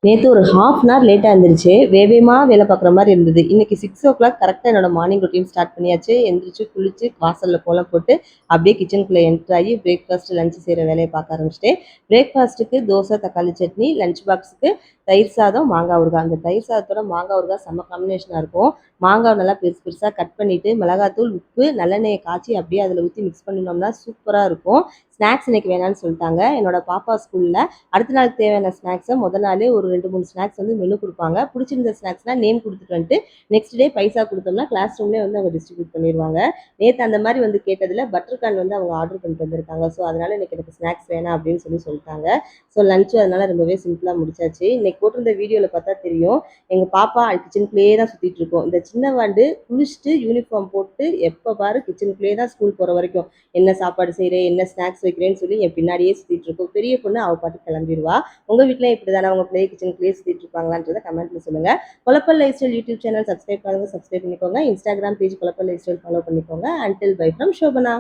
நேத்து ஒரு 1/2 an hour லேட்டா எந்திரிச்சு, வேகமா வேலை பார்க்குற மாரி இருந்தது. இன்னைக்கு 6:00 கரெக்ட்டா என்னோட மார்னிங் ரொட்டீன் ஸ்டார்ட் பண்ணியாச்சு. எந்திரிச்சு, குளிச்சு, வாசல்ல கோலம் போட்டு, அப்படியே கிச்சனுக்குள்ள என்டர் ஆகி பிரேக்ஃபாஸ்ட், லஞ்ச் செய்ற வேலைய பார்க்க ஆரம்பிச்சுட்டேன். பிரேக்ஃபாஸ்ட்டுக்கு தோசை, தக்காளி சட்னி, லஞ்ச் பாக்ஸுக்கு தயிர் சாதம், மாங்காய் ஊறுகாய். அந்த தயிர் சாதத்தோட மாங்காய் ஊறுகாய் செம்ம காம்பினேஷனா இருக்கும். மாங்காவ நல்லா பெருசு பெருசா கட் பண்ணிட்டு, மிளகாத்தூள், உப்பு, நல்லெண்ணெய காய்ச்சி அப்படியே அதில ஊத்தி மிக்ஸ் பண்ணினோம்னா சூப்பரா இருக்கும். ஸ்நாக்ஸ் இன்னைக்கு வேணான்னு சொல்ட்டாங்க. என்னோட பாப்பா ஸ்கூல்ல அடுத்த நாளுக்கு தேவையான ஸ்நாக்ஸை முதல் நாளே ஒரு 2, 3 ஸ்நாக்ஸ் வந்து மெனு கொடுப்பாங்க. பிடிச்சிருந்த ஸ்நாக்ஸ்னா நேம் கொடுத்துட்டு வந்துட்டு நெக்ஸ்ட் டே பைசா கொடுத்தோம்னா கிளாஸ் ரூம்லேயே வந்து அவங்க டிஸ்ட்ரிபியூட் பண்ணிடுவாங்க. நேற்று அந்த மாதிரி வந்து கேட்டதில் பட்டர் கார்ன் வந்து அவங்க ஆர்டர் பண்ணிட்டு வந்திருக்காங்க. ஸோ அதனால இன்னைக்கு எனக்கு ஸ்நாக்ஸ் வேணாம் அப்படின்னு சொல்லிட்டாங்க. ஸோ லஞ்சு அதனால ரொம்பவே சிம்பிளாக முடிச்சாச்சு. இன்னைக்கு போட்டிருந்த வீடியோவில் பார்த்தா தெரியும், எங்கள் பாப்பா கிச்சனுக்குள்ளேயே தான் சுற்றிட்டு இருக்கோம். இந்த சின்ன வாண்டு குளிச்சுட்டு யூனிஃபார்ம் போட்டு எப்போ பாரு கிச்சனுக்குள்ளேயே தான் ஸ்கூல் போகிற வரைக்கும் என்ன சாப்பாடு செய்கிறேன், என்ன ஸ்நாக்ஸ் வைக்கிறேன்னு சொல்லி என் பின்னாடியே சுற்றிட்டு இருக்கோம். பெரிய பொண்ணு அவள் பாட்டுக்கு கிளம்பிடுவா. உங்க வீட்லயும் இப்படிதானே? உங்க பிள்ளை கிச்சனுக்குள்ளேயே சுத்திட்டு இருப்பாங்களான்றத கமெண்ட்ல சொல்லுங்க. Kuzhappal lifestyle YouTube channel subscribe பண்ணுங்க, சப்ஸ்கிரைப் பண்ணிக்கோங்க. Instagram page Kuzhappal lifestyle follow பண்ணிக்கோங்க. Until bye from Shobana.